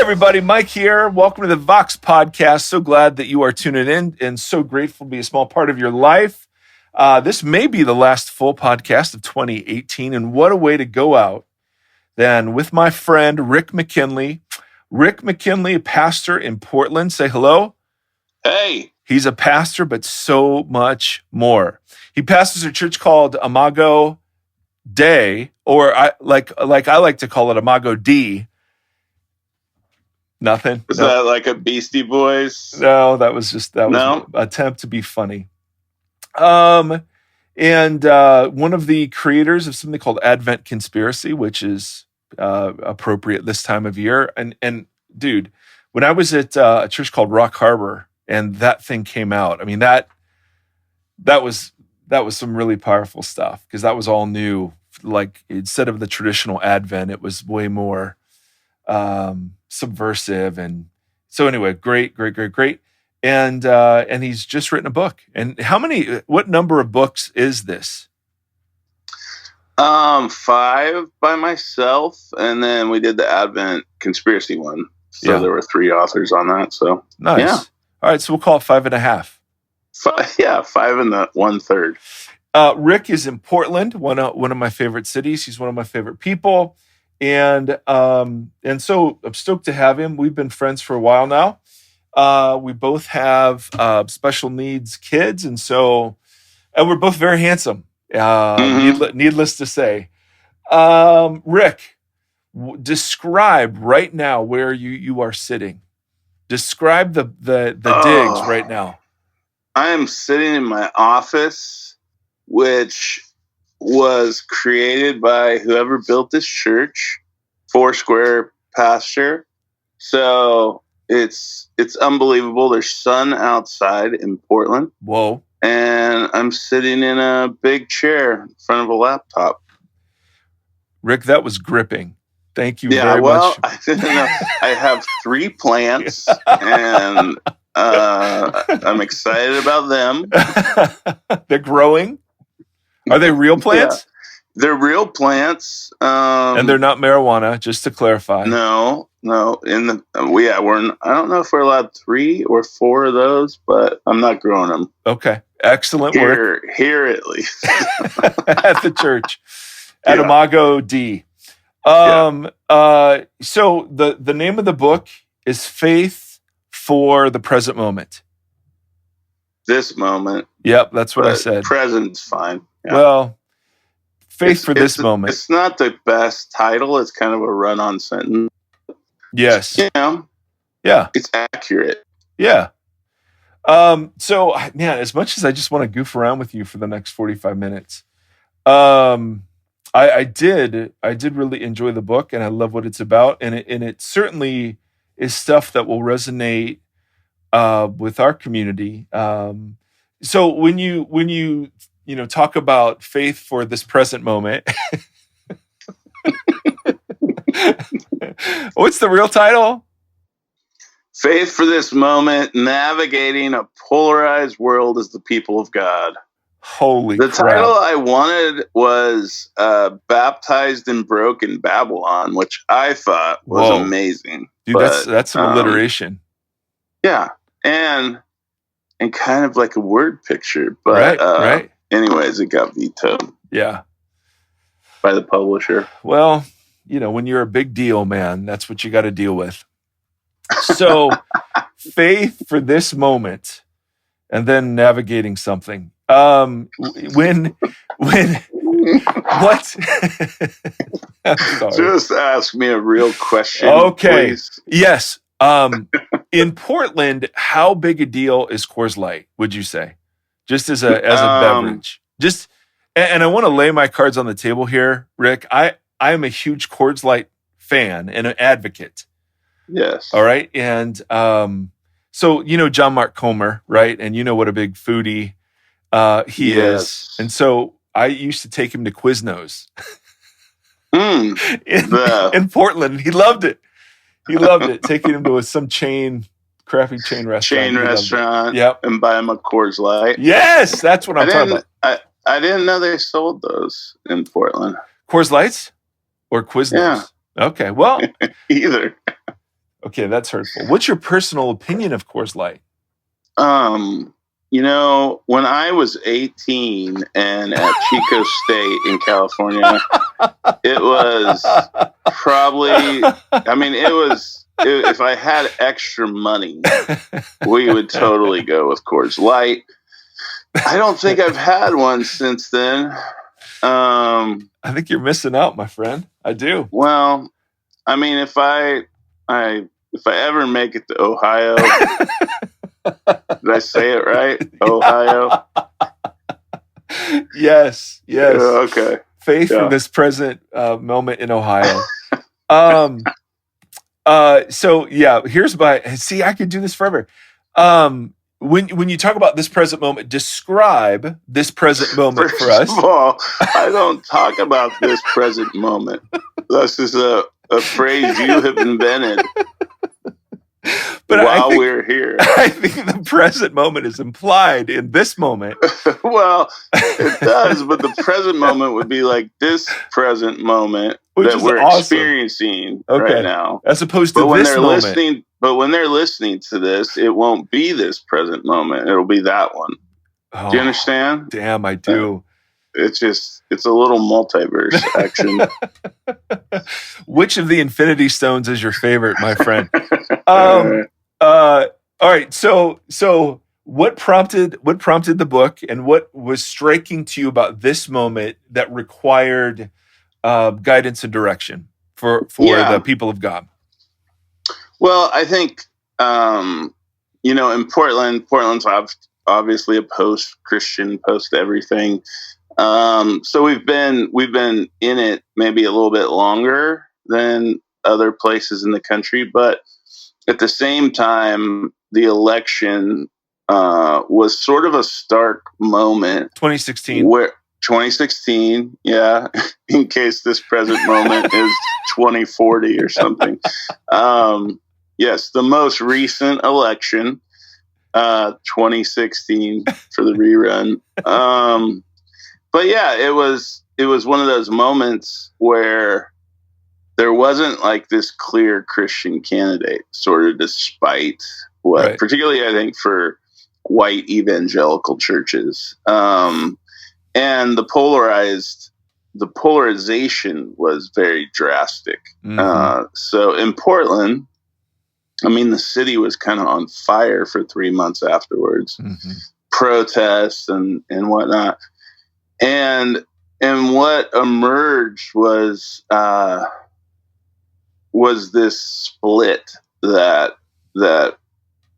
everybody, Mike here. Welcome to the Vox Podcast. So glad that you are tuning in and so grateful to be a small part of your life. This may be the last full podcast of 2018, and what a way to go out than with my friend Rick McKinley. Rick McKinley, a pastor in Portland. Say hello. Hey. He's a pastor, but so much more. He pastors a church called Imago Dei, or I like to call it Imago D. Nothing. Is that like a Beastie Boys? No, that was an attempt to be funny. And one of the creators of something called Advent Conspiracy, which is appropriate this time of year. And dude, when I was at a church called Rock Harbor and that thing came out, I mean that was some really powerful stuff, because that was all new. Like, instead of the traditional Advent, it was way more subversive. And so anyway, great. And he's just written a book. And what number of books is this? 5 by myself, and then we did the Advent Conspiracy one. So there were 3 authors on that. So nice. Yeah. All right, so we'll call it 5.5. 5 and 1/3. Rick is in Portland, one of my favorite cities. He's one of my favorite people. And so I'm stoked to have him. We've been friends for a while now. We both have special needs kids, and we're both very handsome. Needless to say, Rick, describe right now where you are sitting. Describe the digs right now. I am sitting in my office, which was created by whoever built this church, Foursquare pastor. So it's unbelievable. There's sun outside in Portland. Whoa. And I'm sitting in a big chair in front of a laptop. Rick, that was gripping. Thank you very much. I didn't know. I have 3 plants, and I'm excited about them. They're growing? Are they real plants? Yeah, they're real plants. And they're not marijuana, just to clarify. No. I don't know if we're allowed 3 or 4 of those, but I'm not growing them. Okay. Excellent work. Here at least. At the church. At Imago D. So the name of the book is Faith for the Present Moment. This moment. Yep, that's what I said. Present's fine. Yeah. Well, Faith for this moment. It's not the best title. It's kind of a run-on sentence. Yes. Yeah. It's accurate. Yeah. So, man, as much as I just want to goof around with you for the next 45 minutes, I did really enjoy the book, and I love what it's about, and it certainly is stuff that will resonate with our community. So when you talk about faith for this present moment, what's the real title? Faith for this moment, navigating a polarized world as the people of God. Holy crap. The title I wanted was Baptized and Broken Babylon, which I thought was amazing. Dude, that's some alliteration. Yeah. And kind of like a word picture. But right. Anyways, it got vetoed. Yeah. By the publisher. Well, when you're a big deal, man, that's what you got to deal with. So, faith for this moment, and then navigating something. What? I'm sorry. Just ask me a real question. Okay. Please. Yes. In Portland, how big a deal is Coors Light, would you say? Just as a beverage. And I want to lay my cards on the table here, Rick. I am a huge Coors Light fan and an advocate. Yes. All right. And so John Mark Comer, right? And what a big foodie he is. And so I used to take him to Quiznos in Portland. He loved it. Taking him to some crappy chain restaurant. Yep. And buy him a Coors Light. Yes, that's what I'm talking about. I didn't know they sold those in Portland. Coors Lights or Quiznos? Yeah. Okay, well. Either. Okay, that's hurtful. What's your personal opinion of Coors Light? When I was 18 and at Chico State in California, it was probably, if I had extra money, we would totally go with Coors Light. I don't think I've had one since then. I think you're missing out, my friend. I do. Well, I mean, if I ever make it to Ohio, did I say it right? Ohio? Yes. Okay. Faith in this present moment in Ohio. So yeah, here's see, I could do this forever. When you talk about this present moment, describe this present moment for us. First of all, I don't talk about this present moment. This is a phrase you have invented while we're here. I think the present moment is implied in this moment. Well, it does, but the present moment would be like this present moment that we're experiencing right now. As opposed to this moment. But when they're listening to this, it won't be this present moment. It'll be that one. Oh, do you understand? Damn, I do. It's a little multiverse action. Which of the Infinity Stones is your favorite, my friend? All right. So what prompted the book, and what was striking to you about this moment that required guidance and direction for the people of God? Well, I think in Portland's obviously a post-Christian, post-everything. So we've been in it maybe a little bit longer than other places in the country, but at the same time, the election was sort of a stark moment. 2016, yeah, in case this present moment is 2040 or something. Yes, the most recent election, 2016 for the rerun. But yeah, it was one of those moments where there wasn't like this clear Christian candidate, sort of despite what, right, particularly I think for white evangelical churches. And the polarization was very drastic. Mm-hmm. So in Portland, I mean, the city was kind of on fire for 3 months afterwards, mm-hmm, protests and whatnot. And what emerged was this split that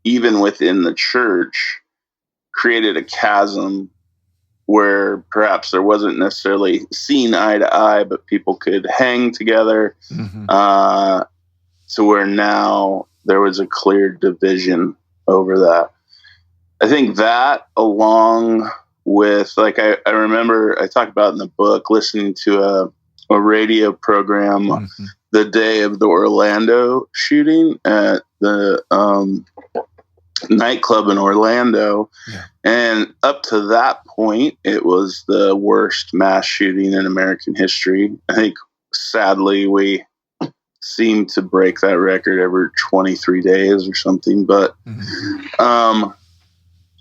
even within the church created a chasm where perhaps there wasn't necessarily seen eye to eye, but people could hang together, mm-hmm, to where now there was a clear division over that. I think that, along with, like, I remember I talked about in the book, listening to a radio program, mm-hmm, the day of the Orlando shooting at the nightclub in Orlando. Yeah. And up to that point, it was the worst mass shooting in American history. I think, sadly, we seem to break that record every 23 days or something. But mm-hmm,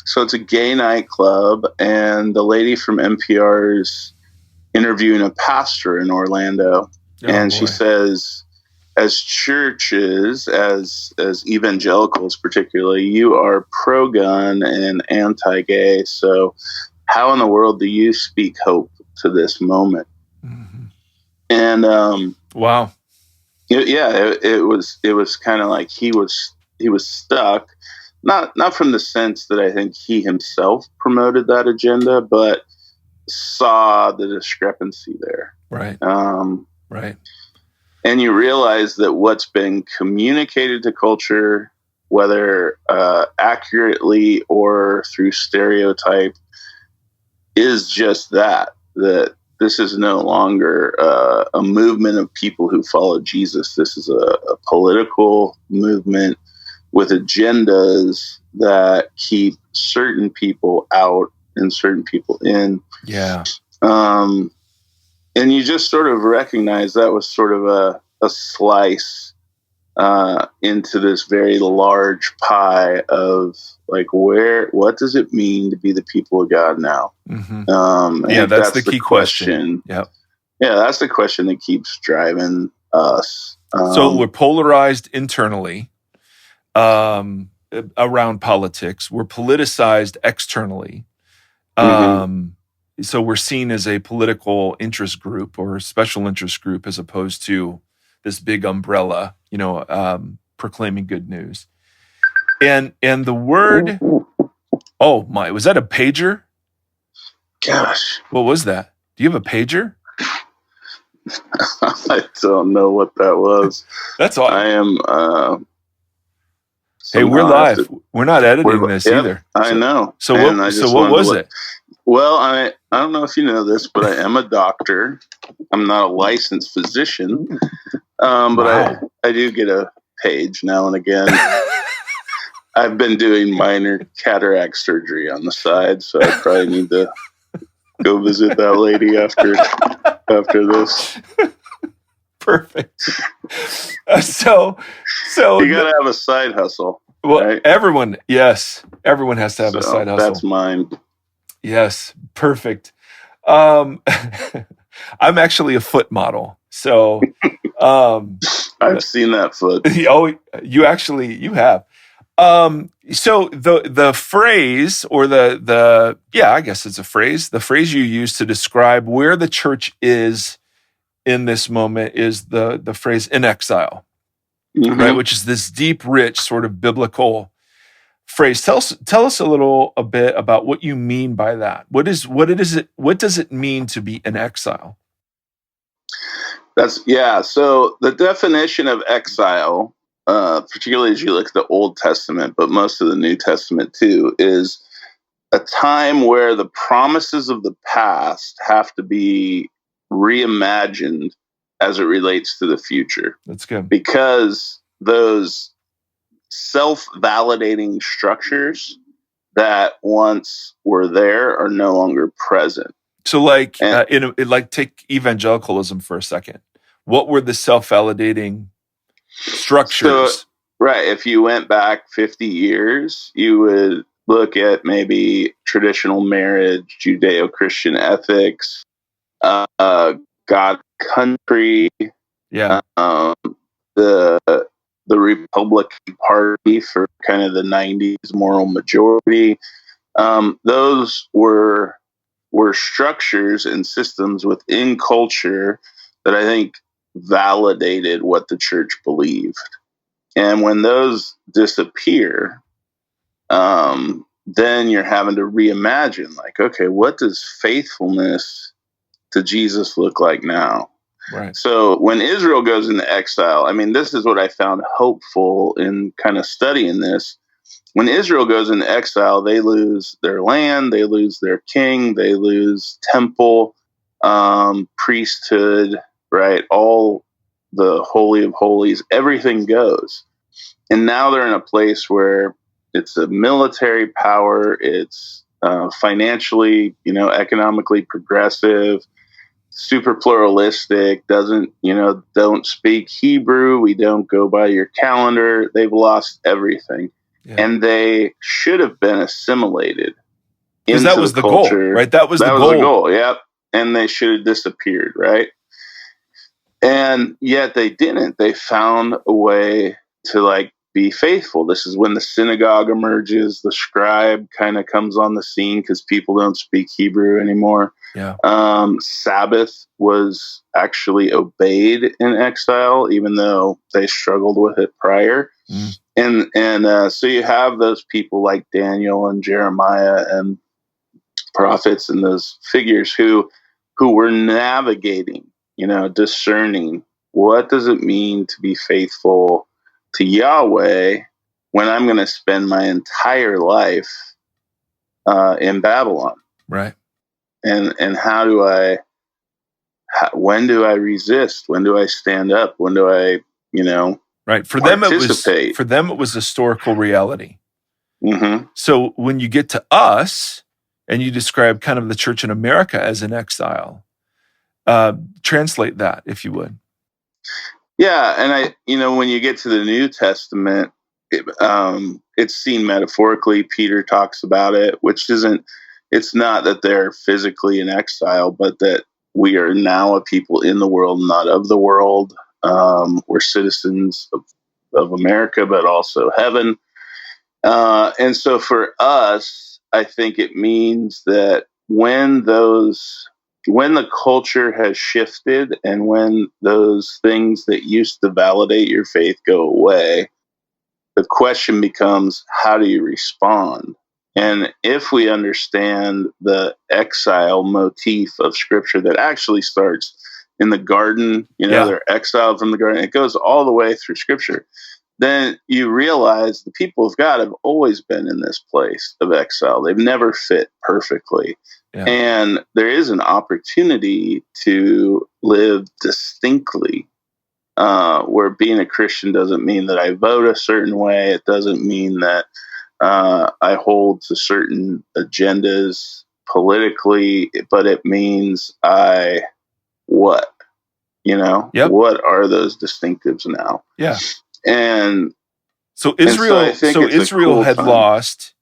so it's a gay nightclub, and the lady from NPR is interviewing a pastor in Orlando. And she says, as churches, as evangelicals particularly, you are pro-gun and anti-gay. So how in the world do you speak hope to this moment? Mm-hmm. And wow, it was kind of like he was stuck. Not from the sense that I think he himself promoted that agenda, but saw the discrepancy there. Right. Right. And you realize that what's been communicated to culture, whether accurately or through stereotype, is just that this is no longer a movement of people who follow Jesus. This is a political movement with agendas that keep certain people out and certain people in. Yeah. And you just sort of recognize that was sort of a slice into this very large pie of like, what does it mean to be the people of God now? Mm-hmm. I think That's the key question. Yeah, that's the question that keeps driving us. So we're polarized internally around politics. We're politicized externally. So we're seen as a political interest group or a special interest group as opposed to this big umbrella, proclaiming good news. And the word, oh my, was that a pager? Gosh. What was that? Do you have a pager? I don't know what that was. That's all. I am. Hey, we're live. We're not editing this either. I know. So what was it? Well, I don't know if you know this, but I am a doctor. I'm not a licensed physician, but wow. I do get a page now and again. I've been doing minor cataract surgery on the side, so I probably need to go visit that lady after this. Perfect. So you gotta have a side hustle. Well, right? everyone has to have a side hustle. That's mine. Yes, perfect. I'm actually a foot model, so I've seen that foot. Oh, you have. So the phrase, or the I guess it's a phrase. The phrase you use to describe where the church is in this moment is the phrase "in exile," right? Which is this deep, rich, sort of biblical phrase. Tell us a bit about what you mean by that. What does it mean to be in exile? So the definition of exile, particularly as you look at the Old Testament, but most of the New Testament too, is a time where the promises of the past have to be reimagined as it relates to the future. That's good. Because those self-validating structures that once were there are no longer present. So take evangelicalism for a second. What were the self-validating structures? Right. If you went back 50 years, you would look at maybe traditional marriage, Judeo-Christian ethics, God, country, the Republican Party for kind of the 90s moral majority. Those were structures and systems within culture that I think validated what the church believed. And when those disappear, then you're having to reimagine, like, okay, what does faithfulness to Jesus look like now? Right. So when Israel goes into exile, I mean, this is what I found hopeful in kind of studying this. When Israel goes into exile, they lose their land, they lose their king, they lose temple, priesthood, right? All the Holy of Holies, everything goes. And now they're in a place where it's a military power, it's financially, economically progressive, super pluralistic, don't speak Hebrew, we don't go by your calendar. They've lost everything. Yeah. And they should have been assimilated into that was the culture. Goal, right? That was the goal. Yep. And they should have disappeared, right? And yet they didn't. They found a way to be faithful. This is when the synagogue emerges. The scribe kind of comes on the scene because people don't speak Hebrew anymore. Yeah. Sabbath was actually obeyed in exile, even though they struggled with it prior. Mm. And so you have those people like Daniel and Jeremiah and prophets and those figures who were navigating, discerning, what does it mean to be faithful to Yahweh when I'm going to spend my entire life in Babylon? Right. And when do I resist? When do I stand up? When do I, right. For participate? them, it was historical reality. Mm-hmm. So when you get to us and you describe kind of the church in America as an exile, translate that, if you would. Yeah, and when you get to the New Testament, it's seen metaphorically. Peter talks about it, which isn't. It's not that they're physically in exile, but that we are now a people in the world, not of the world. We're citizens of America, but also heaven. And so for us, I think it means that when the culture has shifted and when those things that used to validate your faith go away, the question becomes, how do you respond? And if we understand the exile motif of scripture that actually starts in the garden, they're exiled from the garden, it goes all the way through scripture, then you realize the people of God have always been in this place of exile. They've never fit perfectly. Yeah. And there is an opportunity to live distinctly, where being a Christian doesn't mean that I vote a certain way. It doesn't mean that I hold to certain agendas politically, but it means what? What are those distinctives now? Yeah. And so Israel had time. lost.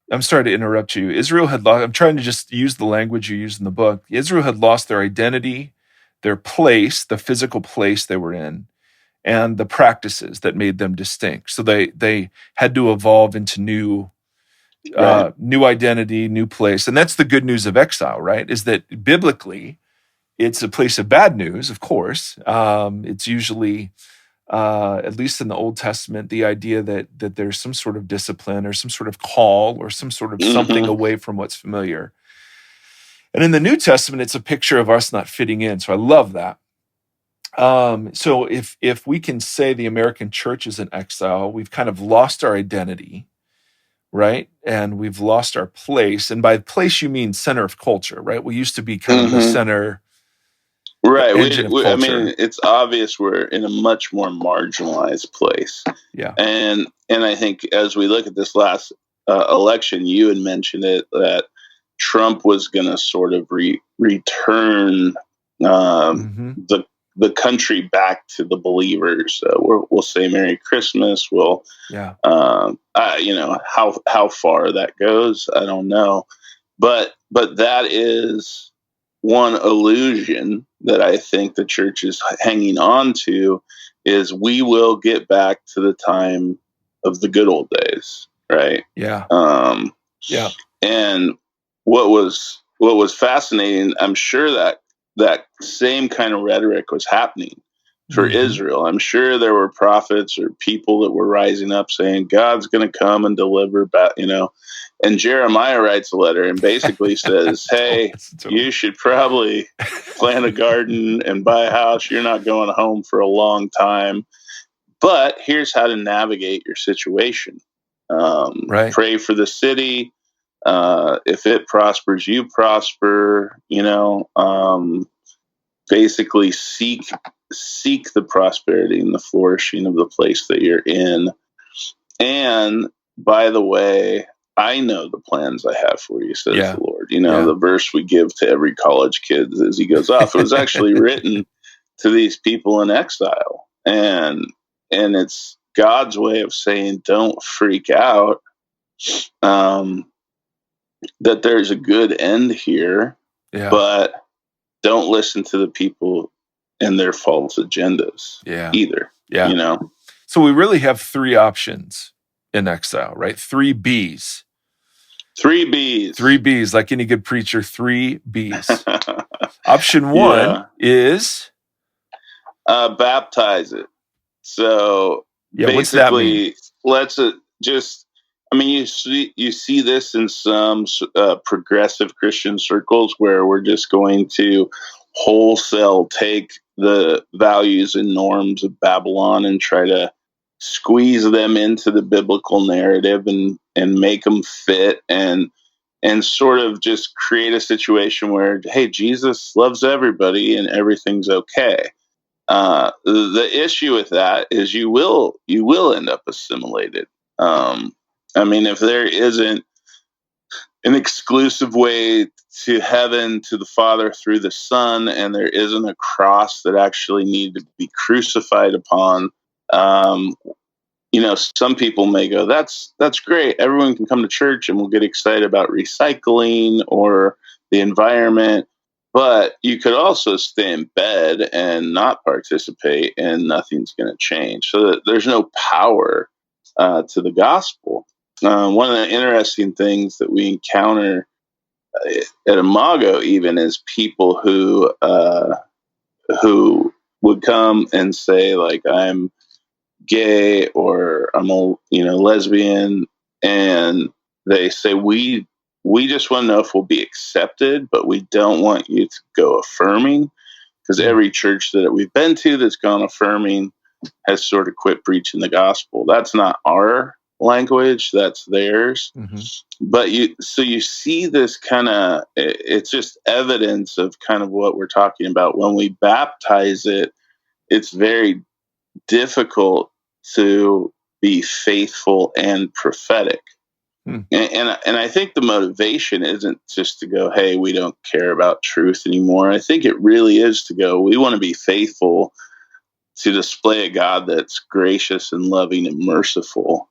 I'm sorry to interrupt you. Israel had lost. I'm trying to just use the language you use in the book. Israel had lost their identity, their place, the physical place they were in, and the practices that made them distinct. So they had to evolve into new identity, new place. And that's the good news of exile, right? Is that biblically, it's a place of bad news, of course. It's usually, at least in the Old Testament, the idea that there's some sort of discipline or some sort of call or some sort of something away from what's familiar. And in the New Testament, it's a picture of us not fitting in. So I love that. So if we can say the American church is in exile, we've kind of lost our identity, right? And we've lost our place. And by place, you mean center of culture, right? We used to be kind of the center. Right. I mean, it's obvious we're in a much more marginalized place. Yeah. And I think as we look at this last election, you had mentioned it, that Trump was going to sort of return the country back to the believers. We'll say Merry Christmas. How far that goes, I don't know. But that is one illusion that I think the church is hanging on to, is we will get back to the time of the good old days, right? Yeah. And what was fascinating, I'm sure that same kind of rhetoric was happening for Israel. I'm sure there were prophets or people that were rising up saying God's going to come and deliver back, And Jeremiah writes a letter and basically says, hey, you should probably plant a garden and buy a house. You're not going home for a long time. But here's how to navigate your situation. Pray for the city. If it prospers, you prosper. Basically seek the prosperity and the flourishing of the place that you're in. And by the way, I know the plans I have for you, says the Lord. The verse we give to every college kid as he goes off, it was actually written to these people in exile. And it's God's way of saying, don't freak out, that there's a good end here, but don't listen to the people and their false agendas either. Yeah. So we really have three options in exile, right? 3 B's. 3 B's. 3 B's, like any good preacher, 3 B's. Option 1 is? Baptize it. So basically, let's just, you see this in some progressive Christian circles where we're just going to wholesale take the values and norms of Babylon and try to squeeze them into the biblical narrative and make them fit and sort of just create a situation where, hey, Jesus loves everybody and everything's okay. The issue with that is you will end up assimilated. If there isn't an exclusive way to heaven, to the Father through the Son, and there isn't a cross that actually needed to be crucified upon. Um, some people may go, that's great. Everyone can come to church and we'll get excited about recycling or the environment. But you could also stay in bed and not participate, and nothing's going to change. So that there's no power to the gospel. One of the interesting things that we encounter at Imago even is people who would come and say, like, I'm gay or I'm a lesbian, and they say we just want to know if we'll be accepted, but we don't want you to go affirming, because every church that we've been to that's gone affirming has sort of quit preaching the gospel. That's not our language, that's theirs. But you see this kind of, it's just evidence of kind of what we're talking about. When we baptize it, it's very difficult to be faithful and prophetic. And I think the motivation isn't just to go, hey, we don't care about truth anymore. I think it really is to go, we want to be faithful to display a God that's gracious and loving and merciful.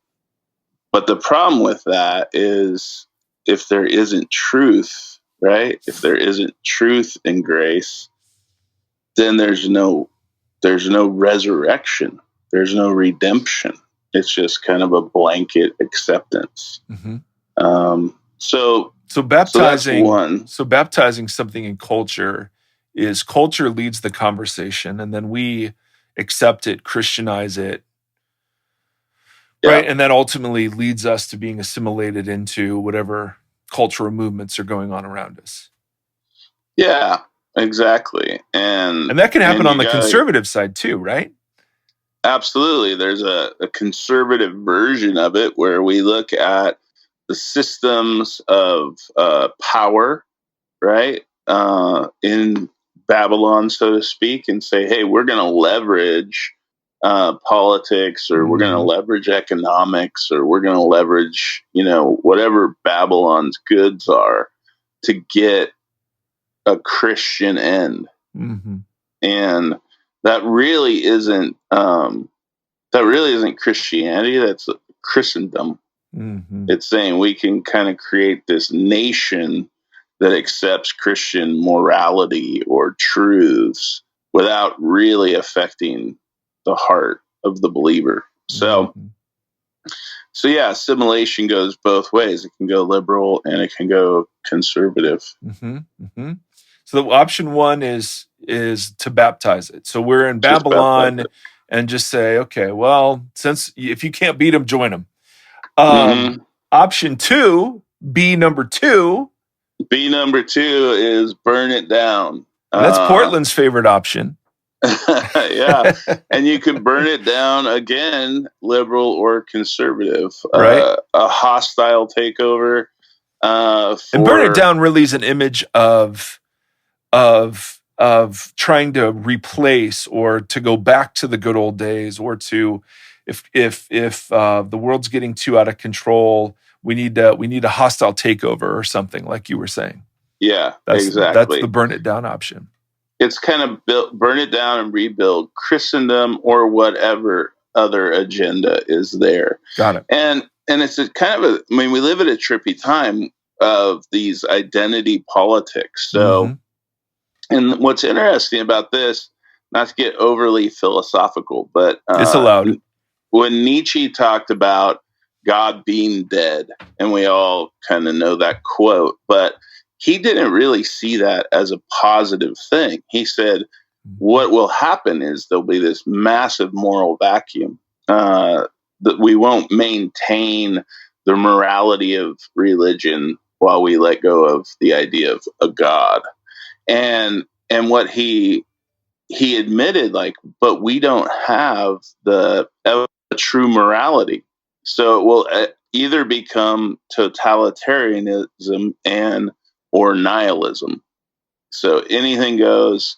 But the problem with that is, if there isn't truth, right? If there isn't truth and grace, then there's no resurrection. There's no redemption. It's just kind of a blanket acceptance. So baptizing. So baptizing something in culture leads the conversation, and then we accept it, Christianize it, right? And that ultimately leads us to being assimilated into whatever cultural movements are going on around us. Yeah, exactly. And that can happen on the conservative side too, right? Absolutely. There's a conservative version of it where we look at the systems of power, right, in Babylon, so to speak, and say, hey, we're going to leverage politics, or we're going to leverage economics, or we're going to leverage, whatever Babylon's goods are to get a Christian end. And that really isn't Christianity. That's Christendom. It's saying we can kind of create this nation that accepts Christian morality or truths without really affecting the heart of the believer. So yeah, assimilation goes both ways. It can go liberal and it can go conservative. So the option one is to baptize it. So we're in Babylon and just say, okay, well, since if you can't beat them, join them. Option two, B number two is burn it down. That's Portland's favorite option. Yeah. And you can burn it down again, liberal or conservative. Right. A hostile takeover. And burn it down really is an image of trying to replace or to go back to the good old days, or to if the world's getting too out of control, we need a hostile takeover or something, like you were saying. Yeah, exactly. That's the burn it down option. It's kind of burn it down and rebuild Christendom or whatever other agenda is there. Got it. And it's a kind of we live at a trippy time of these identity politics. So, and what's interesting about this, not to get overly philosophical, but it's allowed. When Nietzsche talked about God being dead, and we all kind of know that quote, but he didn't really see that as a positive thing. He said, what will happen is there'll be this massive moral vacuum, that we won't maintain the morality of religion while we let go of the idea of a God. And what he admitted, like, but we don't have a true morality. So it will either become totalitarianism or nihilism. So anything goes,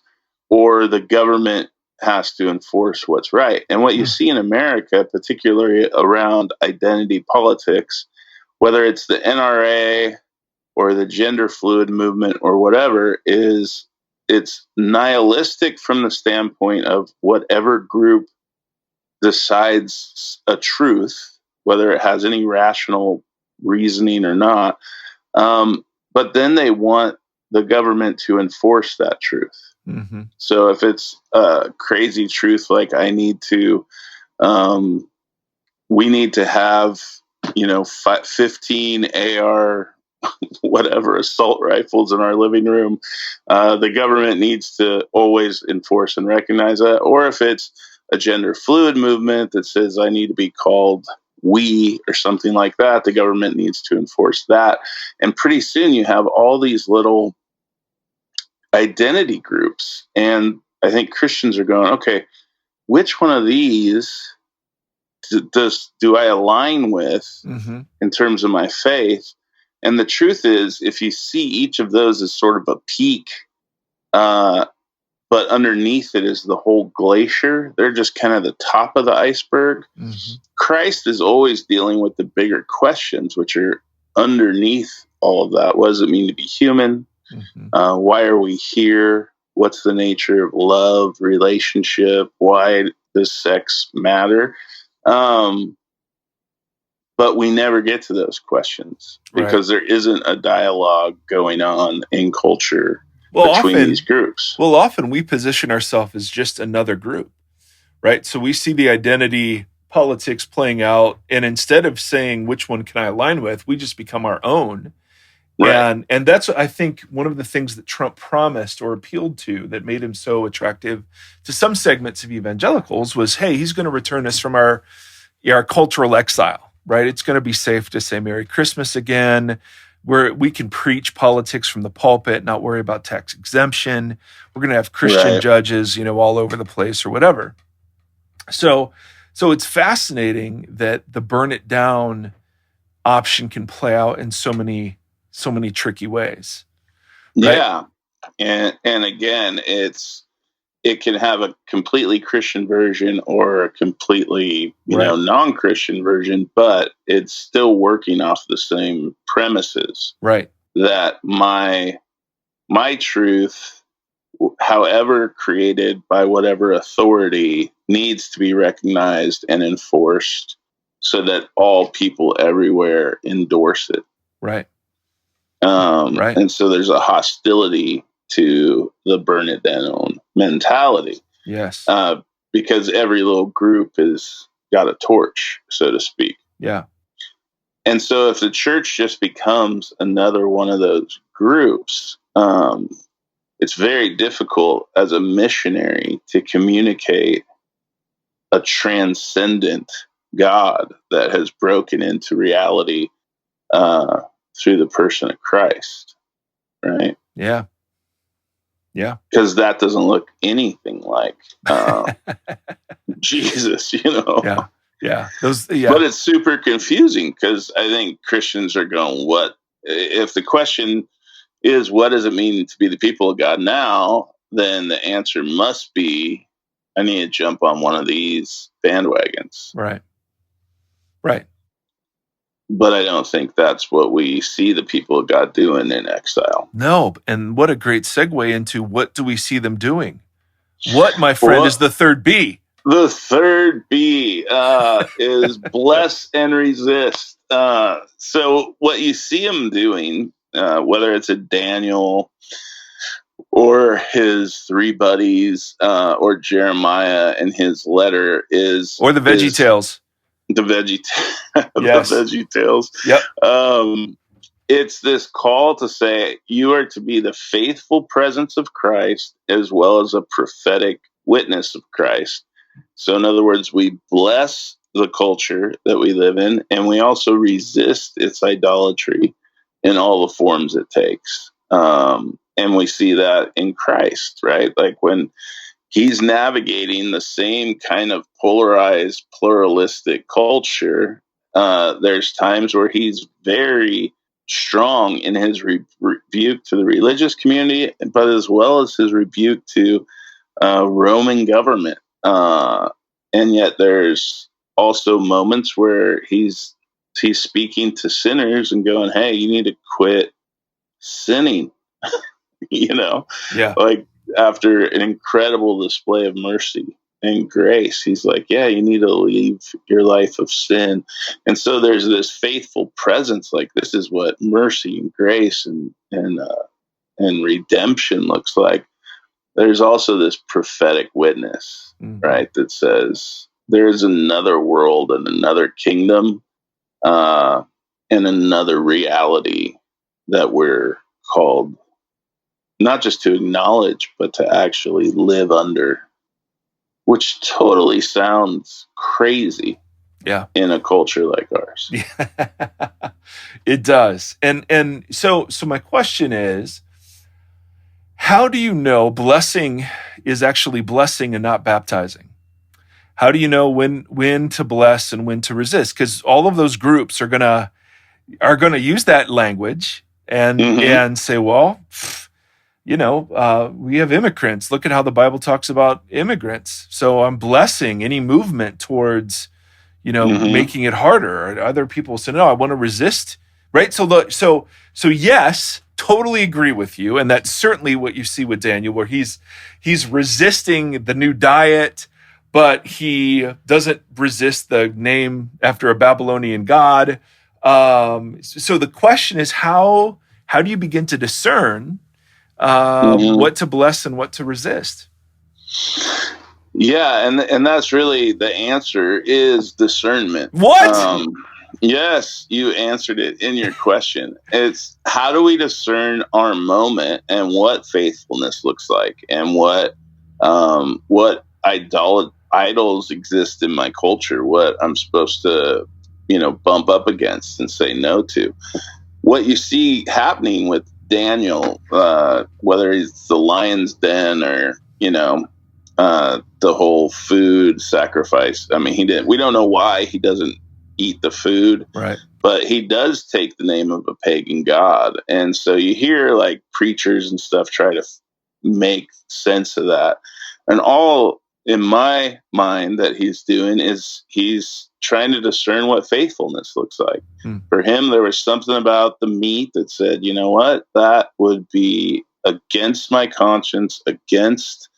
or the government has to enforce what's right. And what you see in America, particularly around identity politics, whether it's the NRA or the gender fluid movement or whatever is it's nihilistic from the standpoint of whatever group decides a truth, whether it has any rational reasoning or not. But then they want the government to enforce that truth. Mm-hmm. So if it's a crazy truth, like we need to have, 15 AR, whatever, assault rifles in our living room, the government needs to always enforce and recognize that. Or if it's a gender fluid movement that says I need to be called we or something like that, the government needs to enforce that. And pretty soon you have all these little identity groups. And I think Christians are going, okay, which one of these do I align with Mm-hmm. in terms of my faith? And the truth is, if you see each of those as sort of a peak, but underneath it is the whole glacier, they're just kind of the top of the iceberg. Mm-hmm. Christ is always dealing with the bigger questions, which are underneath all of that. What does it mean to be human? Mm-hmm. Why are we here? What's the nature of love, relationship? Why does sex matter? But we never get to those questions because there isn't a dialogue going on in culture between these groups. Well, often we position ourselves as just another group, right? So we see the identity politics playing out, and instead of saying which one can I align with, we just become our own. Right. And that's, I think, one of the things that Trump promised or appealed to that made him so attractive to some segments of evangelicals was, hey, he's going to return us from our cultural exile, right? It's going to be safe to say Merry Christmas again, where we can preach politics from the pulpit, not worry about tax exemption. We're going to have Christian judges, all over the place or whatever. So it's fascinating that the burn it down option can play out in so many tricky ways. Right? Yeah. And again, it can have a completely Christian version or a completely, non-Christian version, but it's still working off the same premises. Right. That my truth, however created by whatever authority, needs to be recognized and enforced so that all people everywhere endorse it. Right. And so there's a hostility to the burn it down mentality. Yes. Because every little group has got a torch, so to speak. Yeah. And so if the church just becomes another one of those groups, it's very difficult as a missionary to communicate a transcendent God that has broken into reality through the person of Christ, right? Yeah. Yeah. Because that doesn't look anything like Jesus, Yeah. Yeah. But it's super confusing because I think Christians are going, what? If the question is, what does it mean to be the people of God now? Then the answer must be, I need to jump on one of these bandwagons. Right. Right. But I don't think that's what we see the people of God doing in exile. No. And what a great segue into what do we see them doing? What, my friend, is the third B? The third B is bless and resist. So what you see them doing, whether it's a Daniel or his three buddies or Jeremiah in his letter or the Veggie Tales. The Veggie yes. The Veggie Tales. Yep. It's this call to say you are to be the faithful presence of Christ as well as a prophetic witness of Christ. So in other words, we bless the culture that we live in, and we also resist its idolatry in all the forms it takes. And we see that in Christ, right? Like when he's navigating the same kind of polarized, pluralistic culture, there's times where he's very strong in his rebuke to the religious community, but as well as his rebuke to Roman government. And yet there's also moments where he's speaking to sinners and going, hey, you need to quit sinning, Yeah. like after an incredible display of mercy and grace. He's like, yeah, you need to leave your life of sin. And so there's this faithful presence. Like, this is what mercy and grace and redemption looks like. There's also this prophetic witness, right? That says there's another world and another kingdom, and another reality that we're called not just to acknowledge, but to actually live under, which totally sounds crazy. Yeah. In a culture like ours. Yeah. It does. And so my question is, how do you know blessing is actually blessing and not baptizing? How do you know when to bless and when to resist? Because all of those groups are gonna use that language and say, well, we have immigrants. Look at how the Bible talks about immigrants. So I'm blessing any movement towards, making it harder. Or other people say, no, I want to resist. Right. So yes, totally agree with you. And that's certainly what you see with Daniel, where he's resisting the new diet, but he doesn't resist the name after a Babylonian god. So the question is, how do you begin to discern what to bless and what to resist? Yeah, and that's really the answer is discernment. What? Yes, you answered it in your question. It's how do we discern our moment and what faithfulness looks like, and what idols exist in my culture, what I'm supposed to bump up against and say no to. What you see happening with Daniel, whether it's the lion's den or the whole food sacrifice. I mean, we don't know why he doesn't eat the food, right? But he does take the name of a pagan god, and so you hear like preachers and stuff try to make sense of that. And all in my mind that he's doing is he's trying to discern what faithfulness looks like. For him, there was something about the meat that said, you know what, that would be against my conscience, against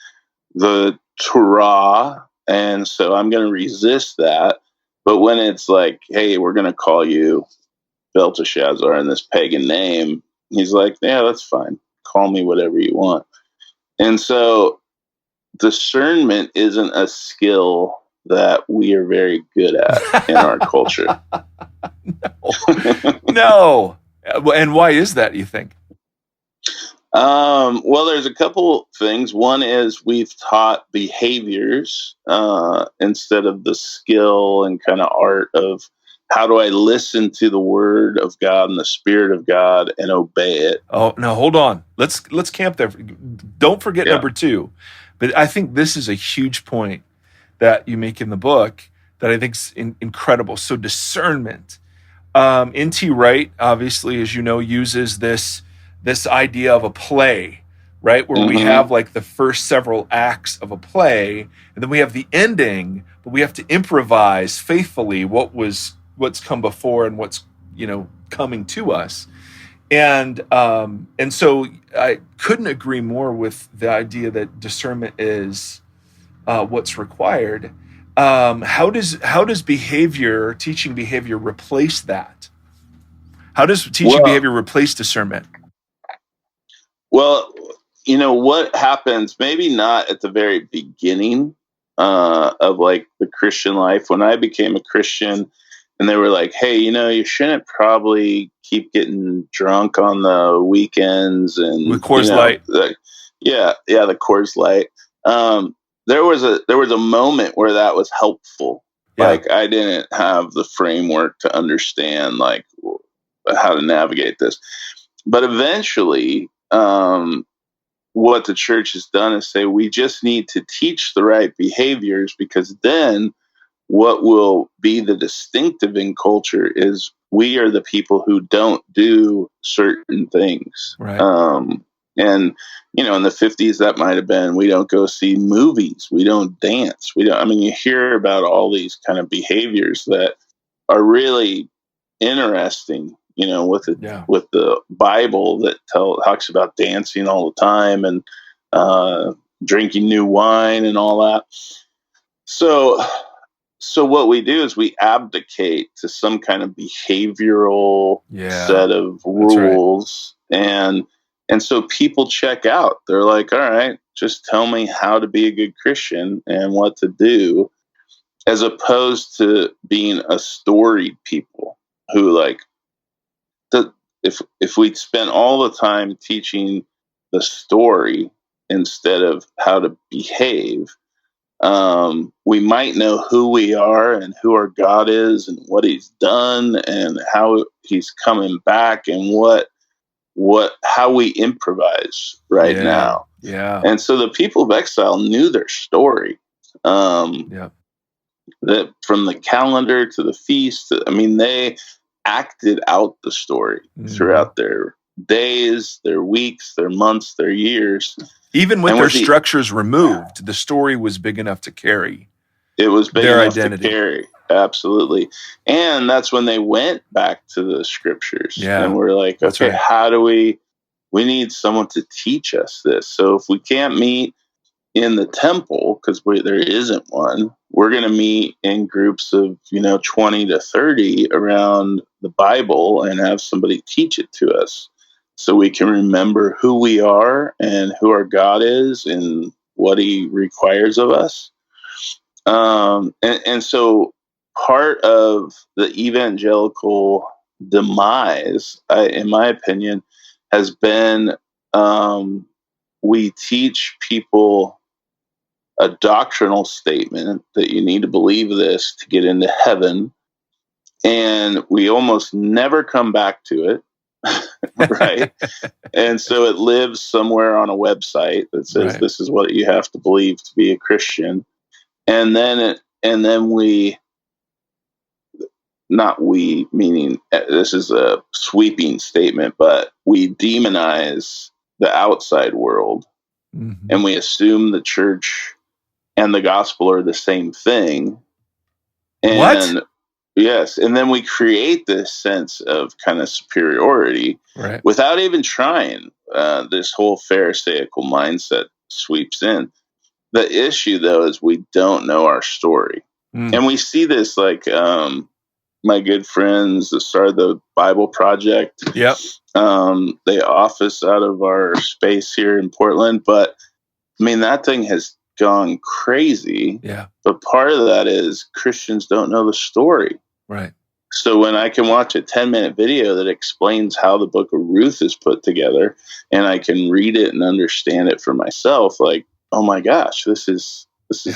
the Torah, and so I'm going to resist that. But when it's like, hey, we're going to call you Belteshazzar in this pagan name, he's like, yeah, that's fine. Call me whatever you want. And so discernment isn't a skill that we are very good at in our culture. No. And why is that, you think? Well, there's a couple things. One is we've taught behaviors instead of the skill and kind of art of how do I listen to the word of God and the Spirit of God and obey it. Oh, no, hold on. Let's camp there. Don't forget number 2. But I think this is a huge point that you make in the book that I think is incredible. So discernment. N.T. Wright, obviously, as you know, uses this idea of a play, right? Where we have like the first several acts of a play, and then we have the ending, but we have to improvise faithfully what's come before and what's, coming to us. And so I couldn't agree more with the idea that discernment is what's required. How does teaching behavior replace that? How does teaching behavior replace discernment? Well, what happens, maybe not at the very beginning of like the Christian life. When I became a Christian and they were like, hey, you shouldn't probably keep getting drunk on the weekends and with Coors Light. The Coors Light. There was a moment where that was helpful. Yeah. Like I didn't have the framework to understand like how to navigate this, but eventually, what the church has done is say we just need to teach the right behaviors, because then what will be the distinctive in culture is we are the people who don't do certain things. Right. And in the 50s, that might have been, we don't go see movies. We don't dance. You hear about all these kind of behaviors that are really interesting Yeah. with the Bible that talks about dancing all the time and drinking new wine and all that. So what we do is we abdicate to some kind of behavioral set of That's right. rules, and so people check out. They're like, all right, just tell me how to be a good Christian and what to do, as opposed to being a storied people who like if we spent all the time teaching the story instead of how to behave, we might know who we are and who our God is and what He's done and how He's coming back and how we improvise right now. Yeah. And so the people of exile knew their story. That from the calendar to the feast, I mean, they acted out the story throughout their days, their weeks, their months, their years. Even with their structures removed, the story was big enough to carry. It was big their enough identity. To carry. Absolutely. And that's when they went back to the scriptures. Yeah, and we're like, okay, right. how do we need someone to teach us this. So if we can't meet in the temple, because there isn't one, we're going to meet in groups of 20 to 30 around the Bible and have somebody teach it to us, so we can remember who we are and who our God is and what He requires of us. And so part of the evangelical demise, in my opinion, has been we teach people a doctrinal statement that you need to believe this to get into heaven, and we almost never come back to it. Right. And so it lives somewhere on a website that says this is what you have to believe to be a Christian. And then we, not we, meaning this is a sweeping statement, but we demonize the outside world, and we assume the church and the gospel are the same thing. And what? Yes. And then we create this sense of kind of superiority without even trying. This whole Pharisaical mindset sweeps in. The issue, though, is we don't know our story. And we see this like my good friends that started the Bible Project. Yep. They office out of our space here in Portland. But I mean, that thing has gone crazy. Yeah. But part of that is Christians don't know the story. Right. So when I can watch a 10-minute video that explains how the book of Ruth is put together, and I can read it and understand it for myself, like, oh my gosh, this is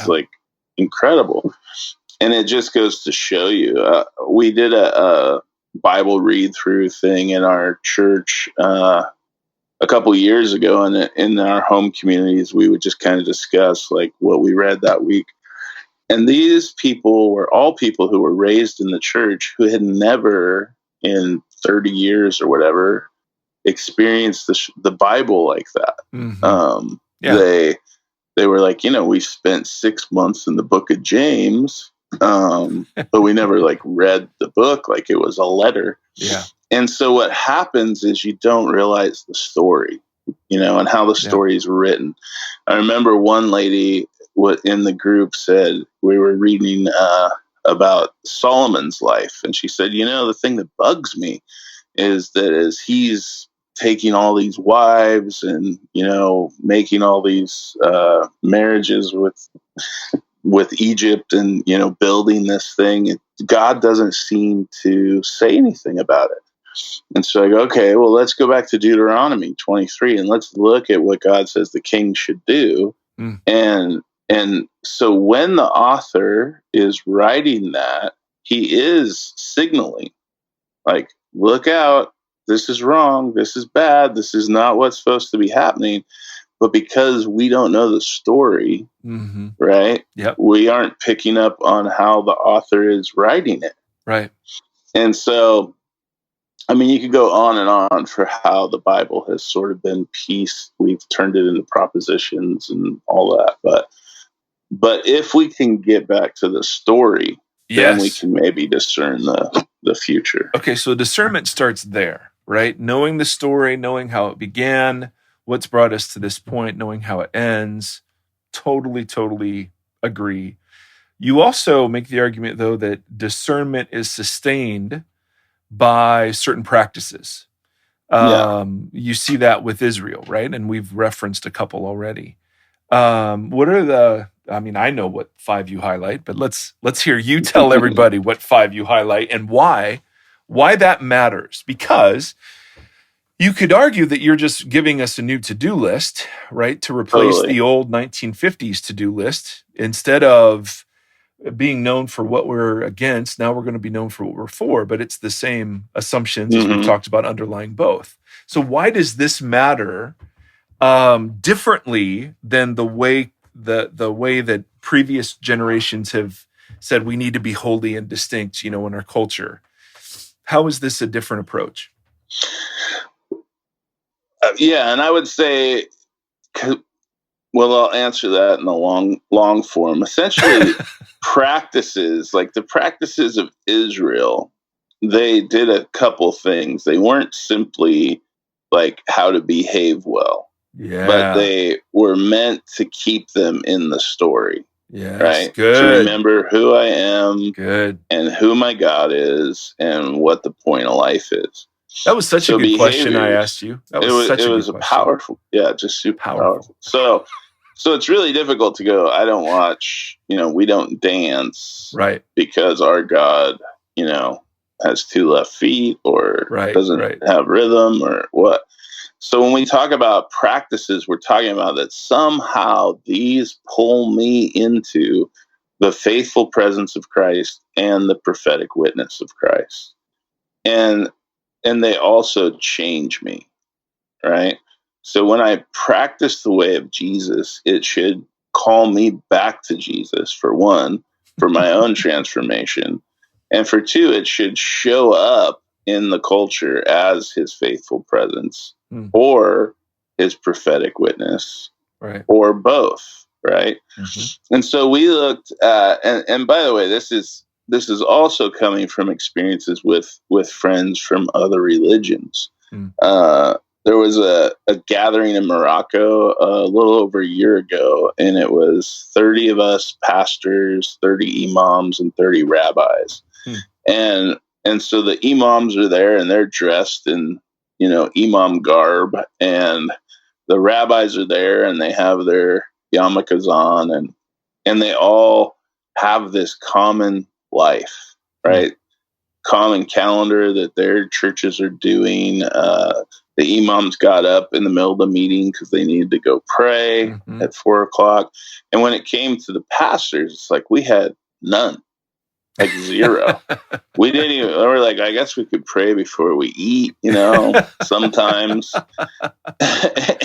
like incredible. And it just goes to show you, we did a Bible read through thing in our church a couple years ago, and in our home communities, we would just kind of discuss like what we read that week. And these people were all people who were raised in the church who had never in 30 years or whatever experienced the Bible like that. They were like, we spent 6 months in the book of James, but we never like read the book like it was a letter. Yeah. And so what happens is you don't realize the story, and how the story is written. I remember one lady in the group said, we were reading about Solomon's life, and she said, the thing that bugs me is that as he's taking all these wives and making all these marriages with Egypt and building this thing, God doesn't seem to say anything about it. And so I go, okay, well, let's go back to Deuteronomy 23 and let's look at what God says the king should do. And so when the author is writing that, he is signaling, like, look out, this is wrong, this is bad, this is not what's supposed to be happening. But because we don't know the story, right? Yep. We aren't picking up on how the author is writing it. Right. And so, I mean, you could go on and on for how the Bible has sort of been pieced. We've turned it into propositions and all that. But if we can get back to the story, then we Yes. can maybe discern the future. Okay, so discernment starts there, right? Knowing the story, knowing how it began, what's brought us to this point, knowing how it ends. Totally agree. You also make the argument, though, that discernment is sustained by certain practices. You see that with Israel, right? And we've referenced a couple already. What are I know what 5 you highlight, but let's hear you tell everybody what 5 you highlight and why that matters. Because you could argue that you're just giving us a new to-do list, right? To replace the old 1950s to-do list. Instead of being known for what we're against, now we're going to be known for what we're for, but it's the same assumptions as we've talked about underlying both. So why does this matter differently than the way that previous generations have said we need to be holy and distinct, in our culture? How is this a different approach? And I would say, well, I'll answer that in the long form. Essentially, practices, like the practices of Israel, they did a couple things. They weren't simply like how to behave well, but they were meant to keep them in the story. Yes, right? Good. To remember who I am, good, and who my God is, and what the point of life is. That was such a good question I asked you. It was a powerful, just super powerful. So it's really difficult to go, I don't watch, we don't dance, right? Because our God, has 2 left feet, or doesn't have rhythm, or what. So when we talk about practices, we're talking about that somehow these pull me into the faithful presence of Christ and the prophetic witness of Christ. And they also change me, right? So when I practice the way of Jesus, it should call me back to Jesus, for one, for my own transformation. And for 2, it should show up in the culture as his faithful presence or his prophetic witness, or both, right? And so we looked at, and by the way, this is also coming from experiences with friends from other religions. There was a gathering in Morocco a little over a year ago, and it was 30 of us pastors, 30 imams, and 30 rabbis. And so the imams are there, and they're dressed in, imam garb, and the rabbis are there, and they have their yarmulkes on, and they all have this common life, right? Common calendar that their churches are doing. The imams got up in the middle of the meeting because they needed to go pray at 4:00. And when it came to the pastors, it's like we had none, like 0. We didn't even, we were like, I guess we could pray before we eat, sometimes.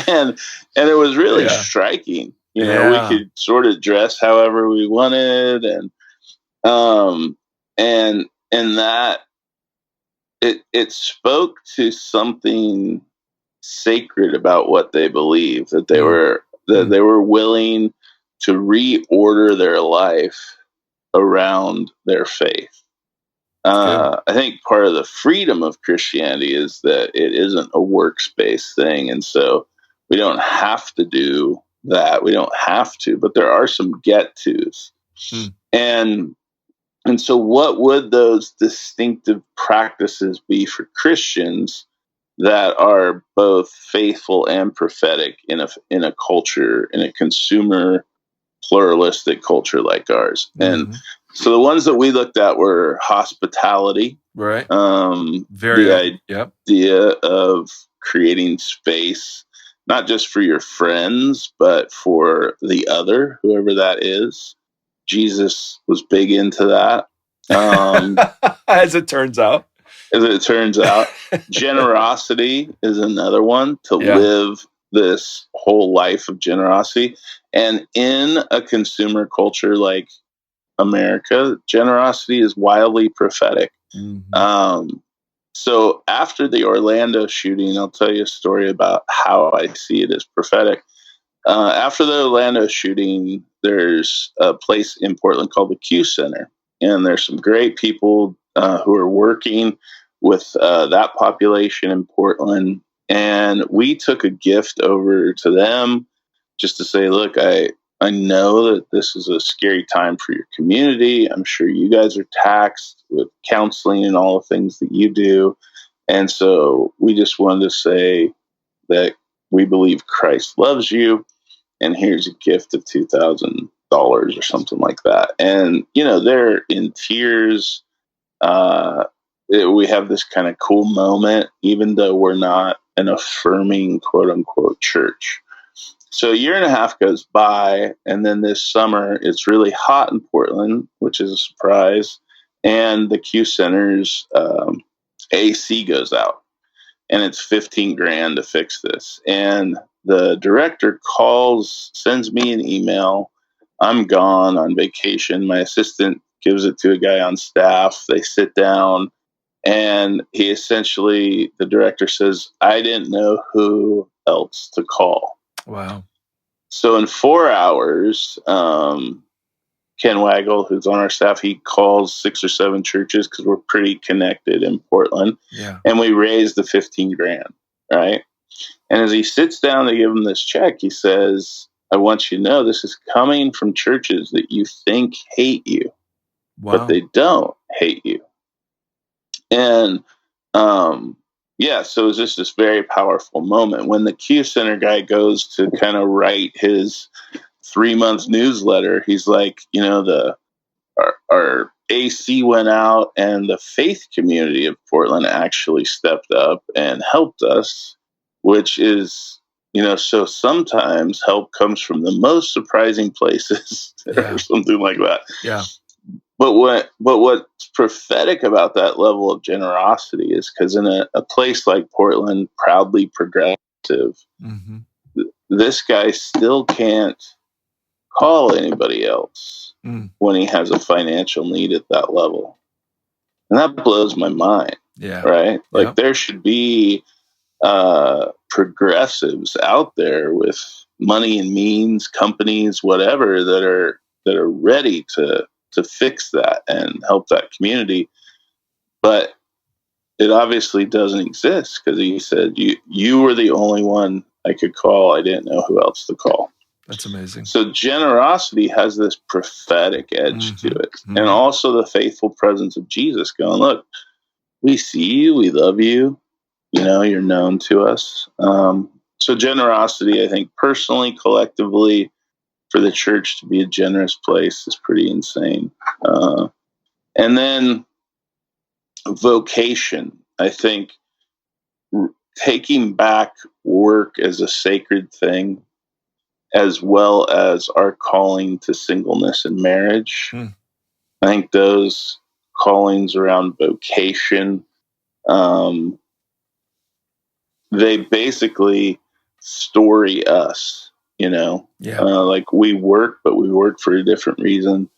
and it was really striking. We could sort of dress however we wanted, and that it spoke to something sacred about what they believed, that they were willing to reorder their life around their faith. I think part of the freedom of Christianity is that it isn't a works-based thing, and so we don't have to do that. We don't have to, but there are some get-tos. And so what would those distinctive practices be for Christians that are both faithful and prophetic in a culture, in a consumer pluralistic culture like ours? And so the ones that we looked at were hospitality, right? The idea of creating space, not just for your friends, but for the other, whoever that is. Jesus was big into that. As it turns out. Generosity is another one, to live this whole life of generosity. And in a consumer culture like America, generosity is wildly prophetic. So after the Orlando shooting, I'll tell you a story about how I see it as prophetic. After the Orlando shooting, there's a place in Portland called the Q Center. and there's some great people who are working with that population in Portland. And we took a gift over to them just to say, look, I know that this is a scary time for your community. I'm sure you guys are taxed with counseling and all the things that you do. And so we just wanted to say that we believe Christ loves you, and here's a gift of $2,000 or something like that. And, they're in tears. We have this kind of cool moment, even though we're not an affirming, quote unquote, church. So a year and a half goes by, and then this summer it's really hot in Portland, which is a surprise. And the Q Center's AC goes out, and it's $15,000 to fix this. And the director sends me an email. I'm gone on vacation. My assistant gives it to a guy on staff. They sit down, and the director says, I didn't know who else to call. Wow. So in 4 hours, Ken Waggle, who's on our staff, he calls 6 or 7 churches because we're pretty connected in Portland. Yeah. And we raised the $15,000, right? And as he sits down to give him this check, he says, I want you to know this is coming from churches that you think hate you, but they don't hate you. And so it was just this very powerful moment. When the Q Center guy goes to kind of write his 3-month newsletter, he's like, our AC went out, and the faith community of Portland actually stepped up and helped us, which is, so sometimes help comes from the most surprising places or something like that. Yeah. But what's prophetic about that level of generosity is because in a place like Portland, proudly progressive, mm-hmm. This guy still can't call anybody else when he has a financial need at that level. And that blows my mind. Yeah. Right? Like there should be progressives out there with money and means, companies, whatever, that are ready to fix that and help that community. But it obviously doesn't exist because he said, you were the only one I could call. I didn't know who else to call. That's amazing. So generosity has this prophetic edge to it. Mm-hmm. And also the faithful presence of Jesus going, look, we see you, we love you, you're known to us. So generosity, I think personally, collectively, for the church to be a generous place is pretty insane. And then vocation, I think taking back work as a sacred thing, as well as our calling to singleness and marriage. I think those callings around vocation, they basically story us, like we work, but we work for a different reason.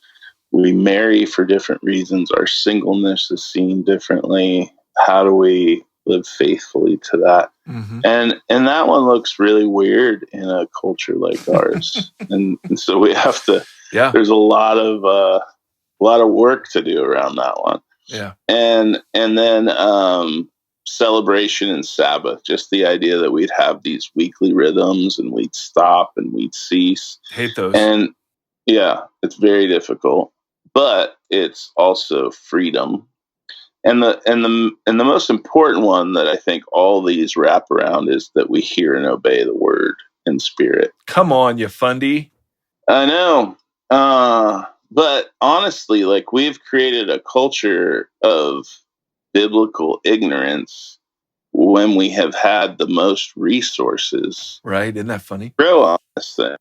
We marry for different reasons. Our singleness is seen differently. How do we live faithfully to that? Mm-hmm. And that one looks really weird in a culture like ours. and so we have to, there's a lot of work to do around that one. Yeah. And then, celebration and Sabbath, just the idea that we'd have these weekly rhythms and we'd stop and we'd cease. Hate those. And it's very difficult, but it's also freedom. And the most important one that I think all these wrap around is that we hear and obey the word in spirit. Come on, you fundy. I know. But honestly, like we've created a culture of biblical ignorance when we have had the most resources. Right? Isn't that funny? Grow on this thing.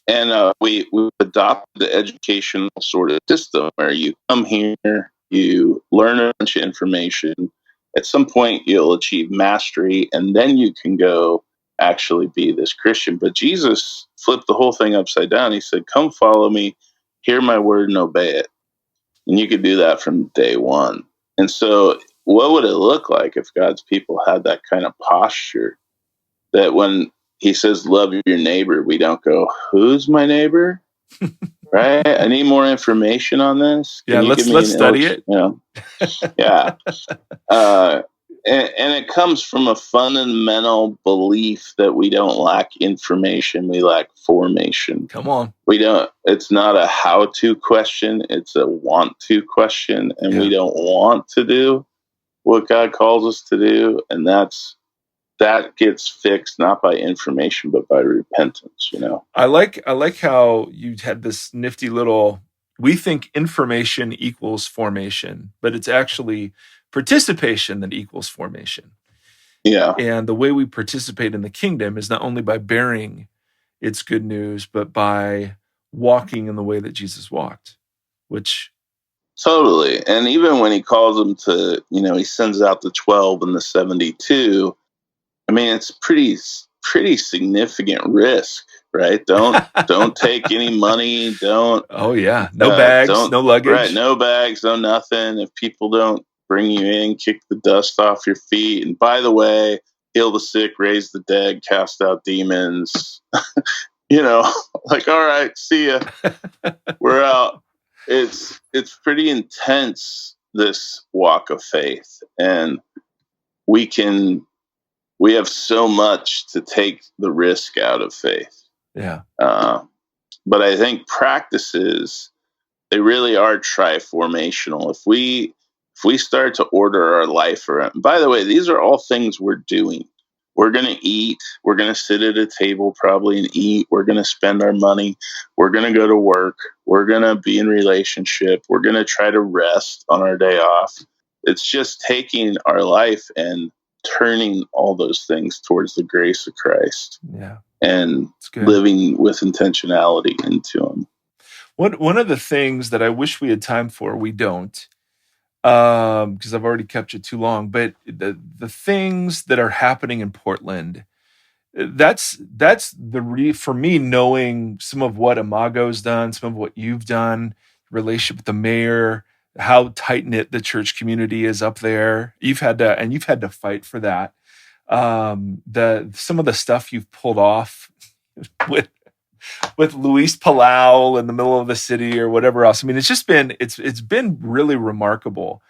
And we've adopted the educational sort of system where you come here, you learn a bunch of information. At some point, you'll achieve mastery, and then you can go actually be this Christian. But Jesus flipped the whole thing upside down. He said, come follow me, hear my word, and obey it. And you could do that from day one. And so what would it look like if God's people had that kind of posture that when he says, love your neighbor, we don't go, who's my neighbor? Right? I need more information on this. Yeah, Can you give me let's an study it. Yeah. And it comes from a fundamental belief that we don't lack information, we lack formation. Come on. It's not a how to question, it's a want to question. And we don't want to do what God calls us to do. And that gets fixed not by information, but by repentance, I like how you had this nifty little, we think information equals formation, but it's actually participation that equals formation. Yeah. And the way we participate in the kingdom is not only by bearing its good news, but by walking in the way that Jesus walked, which... Totally. And even when he calls them to, he sends out the 12 and the 72, I mean, it's pretty significant risk, right? Don't take any money. Don't. Oh yeah. No bags, no luggage. Right. No bags, no nothing. If people don't bring you in, kick the dust off your feet. And by the way, heal the sick, raise the dead, cast out demons, like, all right, see ya. We're out. It's pretty intense, this walk of faith. And we have so much to take the risk out of faith. Yeah. But I think practices, they really are triformational. If we start to order our life around, by the way, these are all things we're doing. We're going to eat. We're going to sit at a table probably and eat. We're going to spend our money. We're going to go to work. We're going to be in relationship. We're going to try to rest on our day off. It's just taking our life and turning all those things towards the grace of Christ. Yeah. And living with intentionality into them. One of the things that I wish we had time for, we don't, because I've already kept you too long, but the things that are happening in Portland, that's for me, knowing some of what Imago's done, some of what you've done, relationship with the mayor, how tight-knit the church community is up there. You've had to fight for that. Some of the stuff you've pulled off with Luis Palau in the middle of the city or whatever else. I mean, it's been really remarkable.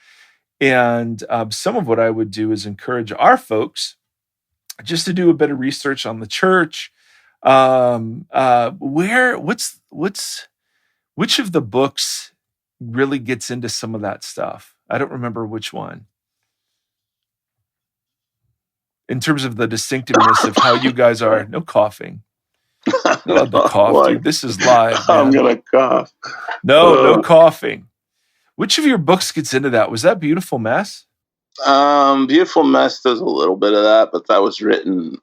And some of what I would do is encourage our folks just to do a bit of research on the church. Which of the books really gets into some of that stuff? I don't remember which one. In terms of the distinctiveness of how you guys are. No coughing. No cough, dude. This is live, man. I'm gonna cough. No coughing. Which of your books gets into that? Was that Beautiful Mess? Beautiful Mess does a little bit of that, but that was written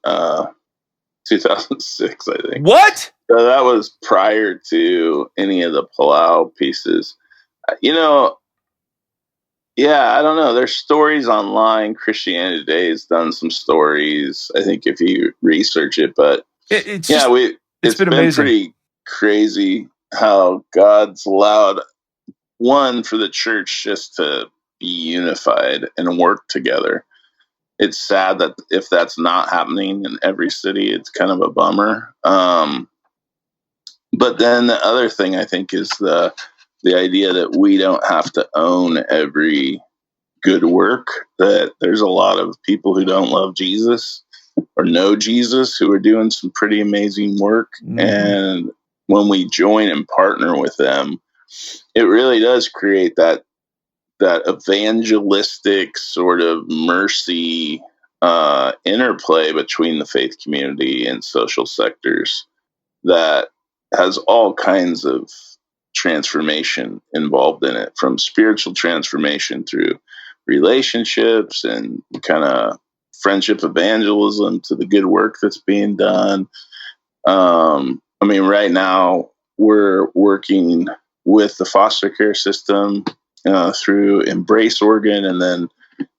2006, I think. What? So that was prior to any of the Palau pieces. Yeah, I don't know. There's stories online. Christianity Today has done some stories, I think, if you research it. But it's been amazing. Pretty crazy how God's allowed, one, for the church just to be unified and work together. It's sad that if that's not happening in every city, it's kind of a bummer. But then the other thing I think is the idea that we don't have to own every good work, that there's a lot of people who don't love Jesus or know Jesus who are doing some pretty amazing work. Mm-hmm. And when we join and partner with them, it really does create that evangelistic sort of mercy interplay between the faith community and social sectors that has all kinds of transformation involved in it, from spiritual transformation through relationships and kind of friendship evangelism to the good work that's being done. I mean, right now we're working with the foster care system through Embrace Oregon, and then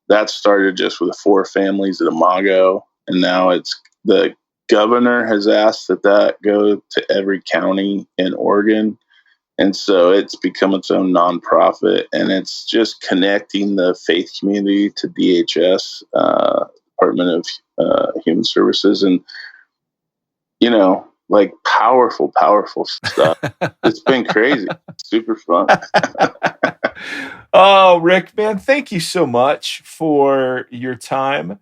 that started just with 4 families at Imago, and now it's the governor has asked that go to every county in Oregon. And so it's become its own nonprofit, and it's just connecting the faith community to DHS, Department of Human Services. And, like powerful stuff. It's been crazy. Super fun. Oh, Rick, man, thank you so much for your time.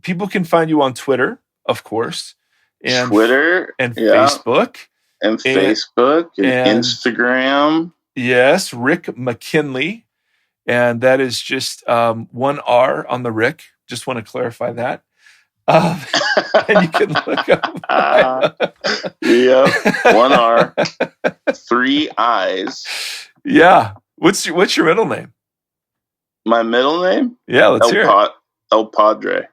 People can find you on Twitter, of course, and Twitter, and yeah, Facebook and Facebook and and Instagram. yes, Rick McKinley, and that is just one R on the Rick. Just want to clarify that. And you can look up. Yep, one R, 3 I's. Yeah. What's your middle name? My middle name? Yeah, let's hear it. El Padre.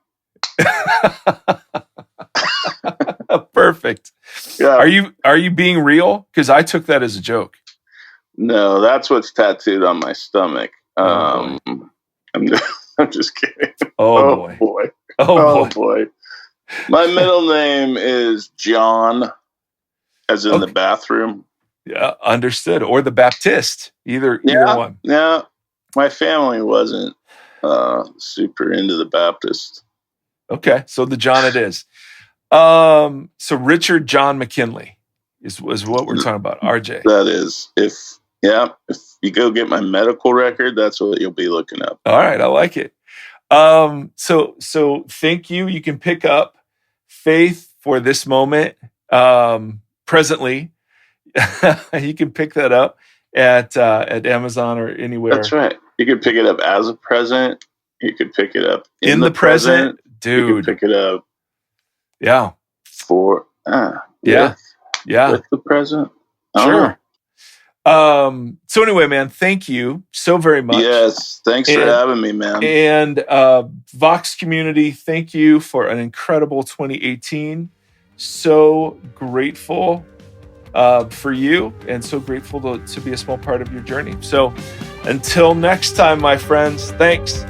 Perfect. Yeah. Are you being real? Because I took that as a joke. No, that's what's tattooed on my stomach. Oh, I'm just kidding. Oh boy. Oh boy. My middle name is John, as in the bathroom. Yeah, understood. Or the Baptist. Either one. Yeah. My family wasn't super into the Baptist. Okay, so the John it is. So Richard John McKinley is what we're talking about. RJ. That is. If you go get my medical record, that's what you'll be looking up. All right, I like it. So thank you. You can pick up Faith for This Moment presently. You can pick that up at Amazon or anywhere. That's right. You could pick it up as a present. You could pick it up in the present. Dude. You could pick it up. Yeah. For yeah. With the present. Sure. So anyway, man, thank you so very much. Yes, thanks for having me, man. And Vox community, thank you for an incredible 2018. So grateful for you, and so grateful to be a small part of your journey. So until next time, my friends, thanks.